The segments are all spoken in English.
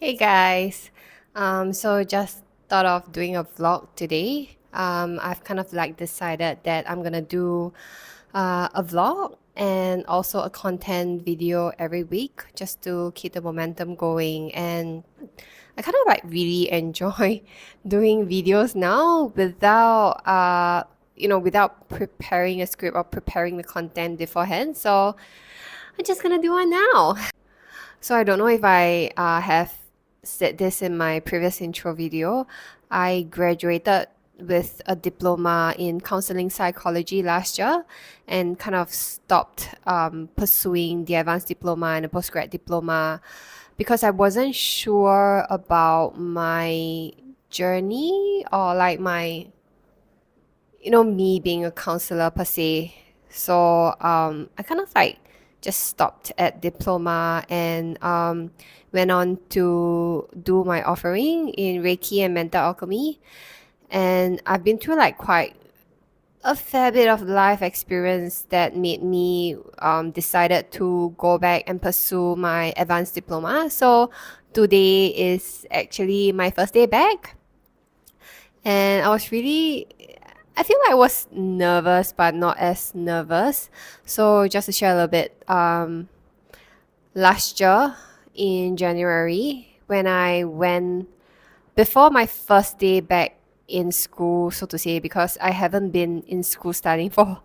Hey guys, so just thought of doing a vlog today. I've kind of like decided that I'm gonna do a vlog and also a content video every week just to keep the momentum going. And I kind of like really enjoy doing videos now without preparing a script or preparing the content beforehand. So I'm just gonna do one now. So I don't know if I have said this in my previous intro video. I graduated with a diploma in counseling psychology last year and kind of stopped pursuing the advanced diploma and the postgrad diploma because I wasn't sure about my journey or like me being a counselor per se. So I kind of like just stopped at diploma and went on to do my offering in Reiki and Mental Alchemy. And I've been through like quite a fair bit of life experience that made me decided to go back and pursue my advanced diploma. So today is actually my first day back, and I feel like I was nervous, but not as nervous. So just to share a little bit, last year in January, when I went before my first day back in school, so to say, because I haven't been in school studying for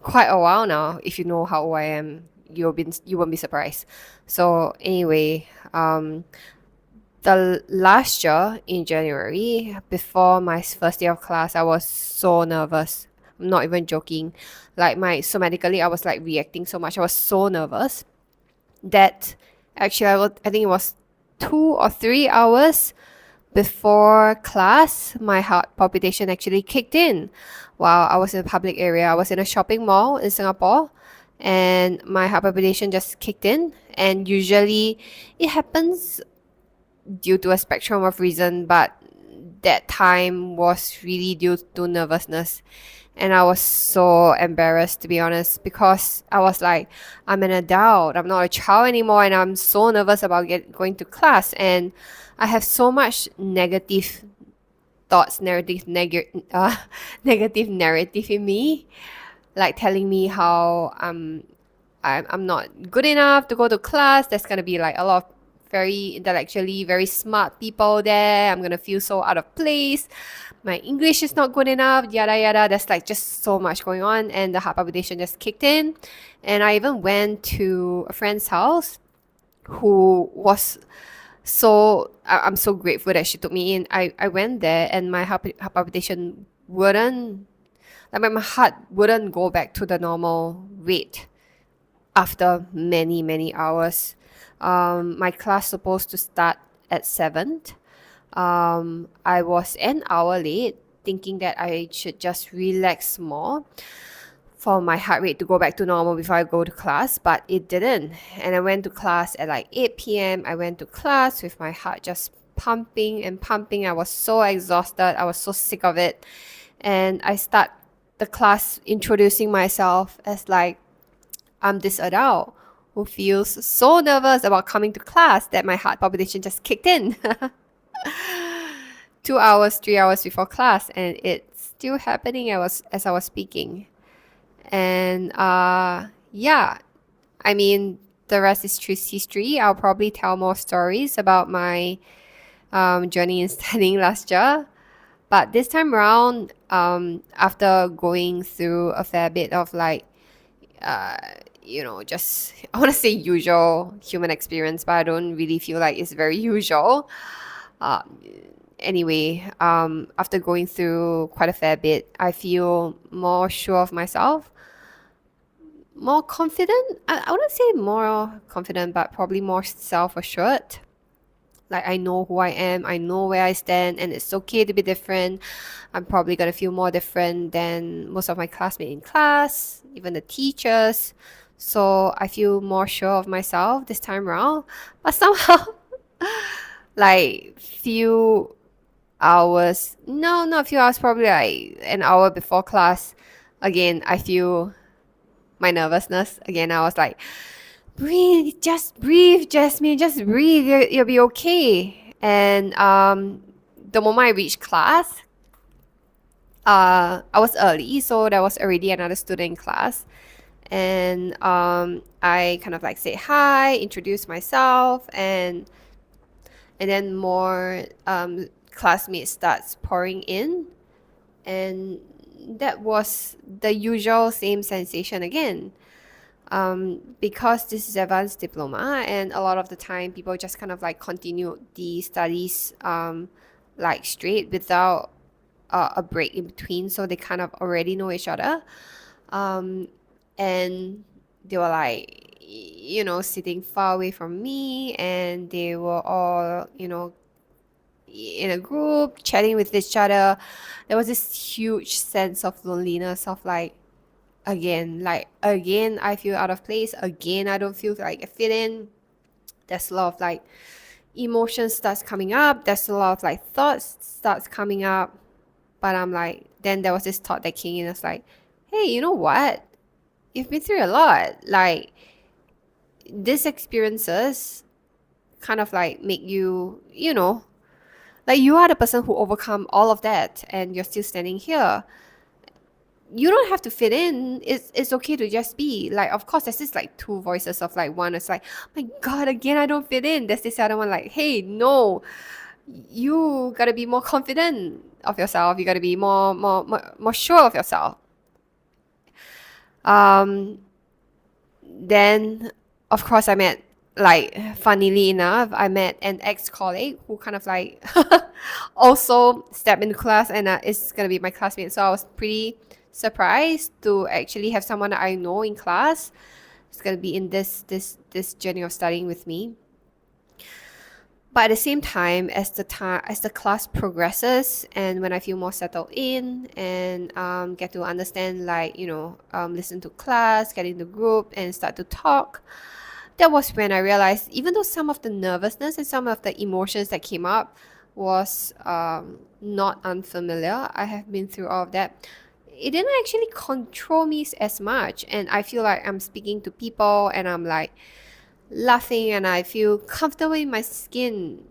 quite a while now. If you know how old I am, you won't be surprised. So anyway, the last year in January, before my first day of class, I was so nervous. I'm not even joking. Like somatically, I was like reacting so much. I was so nervous that actually I think it was 2 or 3 hours before class, my heart palpitation actually kicked in while I was in a public area. I was in a shopping mall in Singapore and my heart palpitation just kicked in. And usually it happens due to a spectrum of reason, but that time was really due to nervousness. And I was so embarrassed, to be honest, because I was like, I'm an adult, I'm not a child anymore, and I'm so nervous about going to class. And I have so much negative thoughts, negative narrative in me, like telling me how I'm not good enough to go to class. There's gonna be like a lot of very intellectually very smart people there. I'm gonna feel so out of place. My English is not good enough, yada yada. There's like just so much going on, and the heart palpitation just kicked in. And I even went to a friend's house who was I'm so grateful that she took me in. I went there and my heart palpitation wouldn't like my heart wouldn't go back to the normal rate after many, many hours. My class supposed to start at 7. I was an hour late, thinking that I should just relax more for my heart rate to go back to normal before I go to class, but it didn't. And I went to class at like 8 p.m. I went to class with my heart just pumping and pumping. I was so exhausted. I was so sick of it. And I start the class introducing myself as like, I'm this adult who feels so nervous about coming to class that my heart palpitation just kicked in. 2 hours, 3 hours before class, and it's still happening as I was speaking. And yeah, I mean, the rest is true history. I'll probably tell more stories about my journey in studying last year. But this time around, after going through a fair bit of like, uh, just I want to say usual human experience, but I don't really feel like it's very usual. Uh, anyway, after going through quite a fair bit, I feel more sure of myself, more confident. I wouldn't say more confident, but probably more self assured. Like I know who I am, I know where I stand, and it's okay to be different. I'm probably gonna feel more different than most of my classmates in class, even the teachers. So I feel more sure of myself this time around. But somehow, like few hours, no, not a few hours, probably like an hour before class, again, I feel my nervousness. Again, I was like, breathe, just breathe, Jasmine, just breathe, you'll be okay. And the moment I reached class, I was early, so there was already another student in class. And I kind of like say hi, introduce myself, and then more classmates starts pouring in, and that was the usual same sensation again. Because this is advanced diploma, and a lot of the time people just kind of like continue the studies like straight without a break in between, so they kind of already know each other. um, and they were like, sitting far away from me, and they were all, in a group chatting with each other. There was this huge sense of loneliness of like again I feel out of place, again I don't feel like I fit in. There's a lot of like emotions starts coming up, there's a lot of like thoughts starts coming up. But I'm like, then there was this thought that came in. It's like, hey, you know what, you've been through a lot. Like, these experiences kind of like make you, like you are the person who overcome all of that, and you're still standing here. You don't have to fit in. It's okay to just be. Like, of course, there's this like two voices of like, one is like, my God, again I don't fit in. There's this other one like, hey, no, you gotta be more confident of yourself. You gotta be more sure of yourself. Um, then of course I met, like, funnily enough, I met an ex-colleague who kind of like also stepped into class, and is gonna be my classmate. So I was pretty surprised to actually have someone that I know in class. It's gonna be in this journey of studying with me. But at the same time, as the class progresses, and when I feel more settled in, and get to understand, like, listen to class, get in the group, and start to talk, that was when I realized, even though some of the nervousness and some of the emotions that came up was not unfamiliar, I have been through all of that. It didn't actually control me as much, and I feel like I'm speaking to people, and I'm like laughing, and I feel comfortable in my skin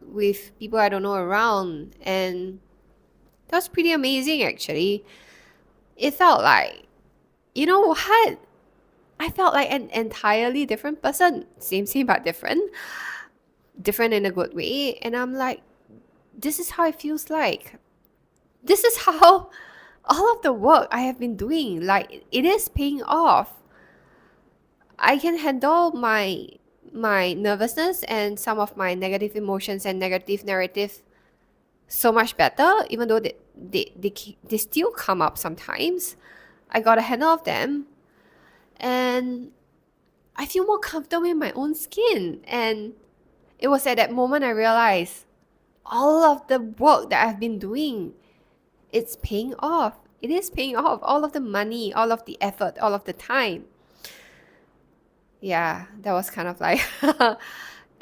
with people I don't know around, and that was pretty amazing actually. It felt like, you know what? I felt like an entirely different person. Same but different. Different in a good way. And I'm like, this is how it feels like. This is how all of the work I have been doing, like, it is paying off. I can handle my nervousness and some of my negative emotions and negative narrative so much better, even though they still come up sometimes. I got a handle of them, and I feel more comfortable in my own skin. And it was at that moment I realized all of the work that I've been doing, it's paying off. It is paying off. All of the money, all of the effort, all of the time. Yeah, that was kind of like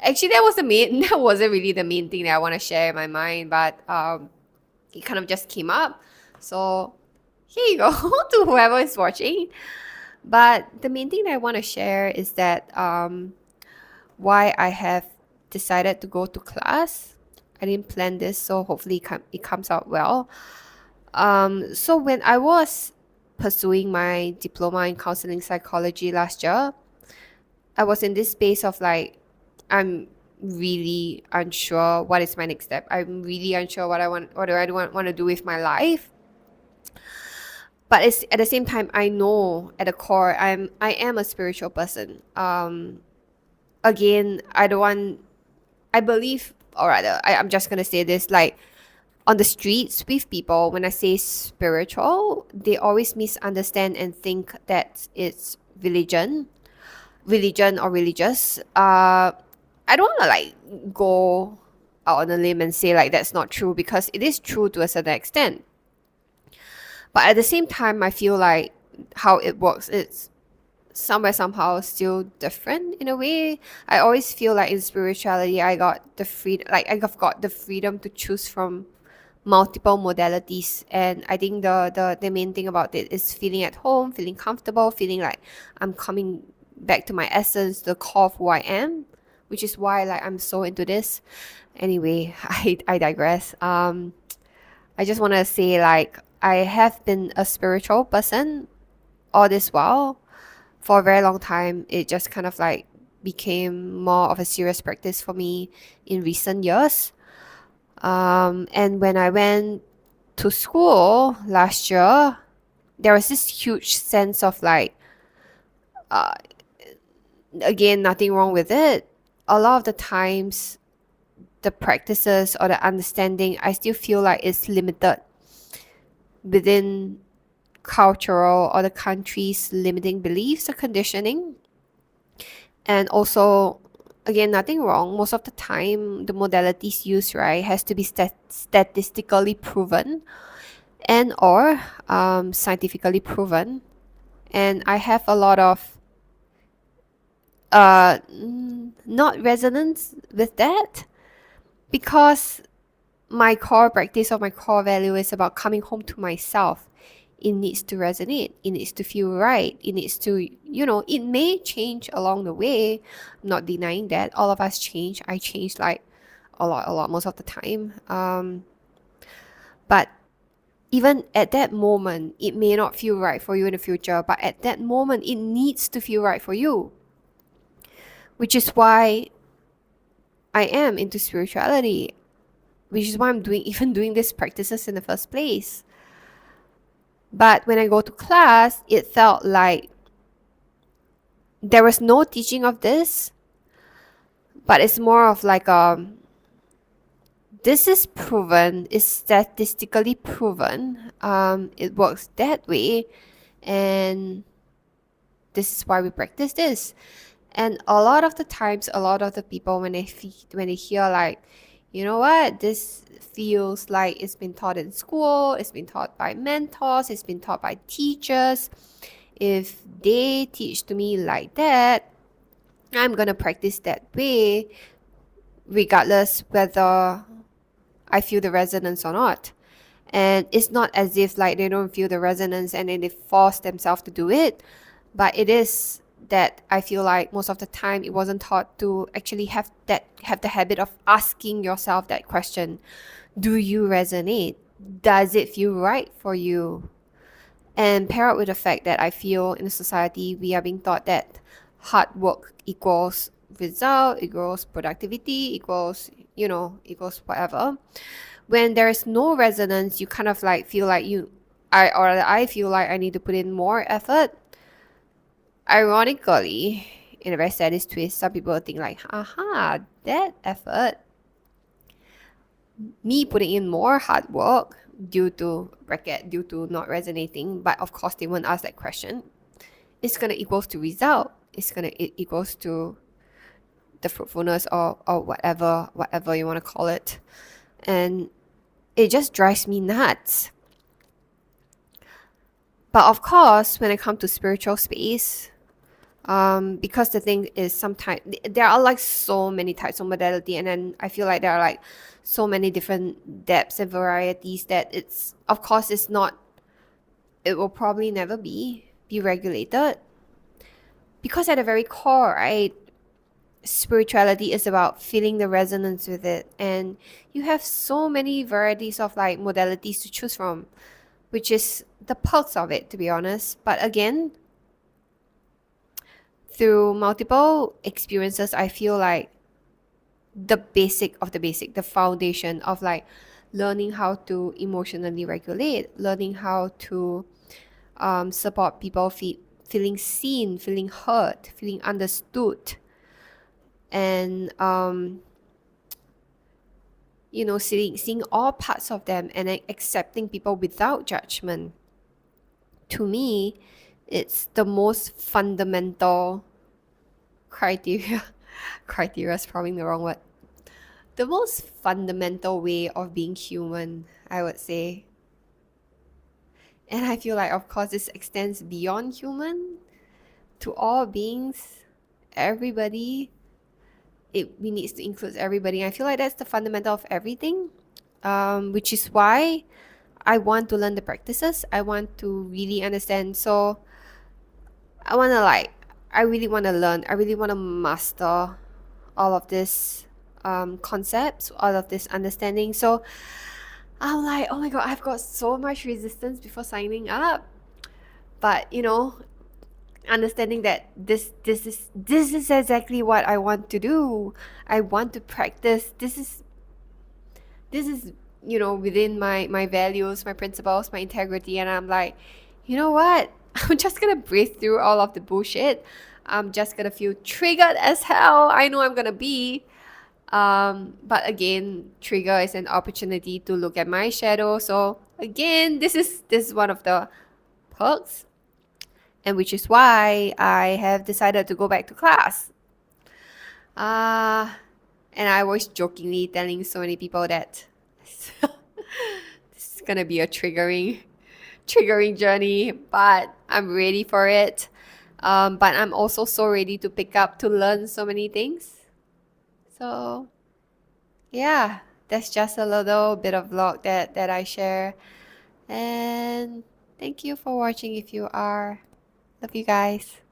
actually that was the main that wasn't really the main thing that I want to share in my mind, but it kind of just came up. So here you go to whoever is watching. But the main thing that I want to share is that why I have decided to go to class. I didn't plan this, so hopefully it comes out well. So when I was pursuing my diploma in counseling psychology last year, I was in this space of like, I'm really unsure what is my next step. I'm really unsure what do I want to do with my life. But it's at the same time, I know at the core I am a spiritual person. Again, I believe, or rather, I'm just gonna say this, like, on the streets with people, when I say spiritual, they always misunderstand and think that it's religion or religious. I don't want to like go out on a limb and say like that's not true, because it is true to a certain extent. But at the same time, I feel like how it works, it's somewhere somehow still different in a way. I always feel like in spirituality, I got the freedom, like I've got the freedom to choose from multiple modalities. And I think the main thing about it is feeling at home, feeling comfortable, feeling like I'm coming back to my essence, the core of who I am, which is why like I'm so into this. Anyway, I digress. I just want to say like I have been a spiritual person all this while. For a very long time, it just kind of like became more of a serious practice for me in recent years. And when I went to school last year, there was this huge sense of like, uh, again, nothing wrong with it. A lot of the times, the practices or the understanding, I still feel like it's limited within cultural or the country's limiting beliefs or conditioning. And also, again, nothing wrong. Most of the time, the modalities used, right, has to be statistically proven and or scientifically proven. And I have a lot of not resonance with that because my core practice or my core value is about coming home to myself. It needs to resonate. It needs to feel right. It needs to, it may change along the way. I'm not denying that. All of us change. I change like a lot most of the time. But even at that moment, it may not feel right for you in the future. But at that moment, it needs to feel right for you. Which is why I am into spirituality. Which is why I'm doing these practices in the first place. But when I go to class, it felt like there was no teaching of this, but it's more of like this is proven, it's statistically proven, it works that way, and this is why we practice this. And a lot of the times, a lot of the people when they hear like, you know what, this feels like it's been taught in school, it's been taught by mentors, it's been taught by teachers. If they teach to me like that, I'm gonna practice that way, regardless whether I feel the resonance or not. And it's not as if like they don't feel the resonance and then they force themselves to do it, but it is that I feel like most of the time it wasn't taught to actually have the habit of asking yourself that question. Do you resonate? Does it feel right for you? And pair up with the fact that I feel in a society we are being taught that hard work equals result, equals productivity, equals whatever. When there is no resonance, you kind of like feel like I feel like I need to put in more effort. Ironically, in a very saddest twist, some people think like, aha, that effort, me putting in more hard work due to not resonating, but of course they won't ask that question. It's gonna equals to result. It equals to the fruitfulness or whatever you want to call it. And it just drives me nuts. But of course, when it comes to spiritual space, because the thing is sometimes there are like so many types of modality, and then I feel like there are like so many different depths and varieties that it will probably never be regulated, because at the very core, right, spirituality is about feeling the resonance with it, and you have so many varieties of like modalities to choose from, which is the perks of it, to be honest. But again, through multiple experiences, I feel like the basic of the basic, the foundation of like learning how to emotionally regulate, learning how to support people feeling seen, feeling heard, feeling understood, and seeing all parts of them and accepting people without judgment. To me, it's the most fundamental criteria. Criteria is probably the wrong word. The most fundamental way of being human, I would say. And I feel like, of course, this extends beyond human to all beings, everybody. We needs to include everybody. I feel like that's the fundamental of everything, which is why I want to learn the practices. I want to really understand. So I want to like, I really want to learn. I really want to master all of this concepts, all of this understanding. So I'm like, oh my god, I've got so much resistance before signing up. But understanding that this is exactly what I want to do. I want to practice. This is within my values, my principles, my integrity, and I'm like, you know what? I'm just gonna breathe through all of the bullshit. I'm just gonna feel triggered as hell. I know I'm gonna be. But again, trigger is an opportunity to look at my shadow. So again, this is one of the perks, and which is why I have decided to go back to class. Uh, and I was jokingly telling so many people that this is gonna be a triggering journey, but I'm ready for it. But I'm also so ready to pick up to learn so many things. So yeah, that's just a little bit of vlog that I share. And thank you for watching if you are. Love you guys.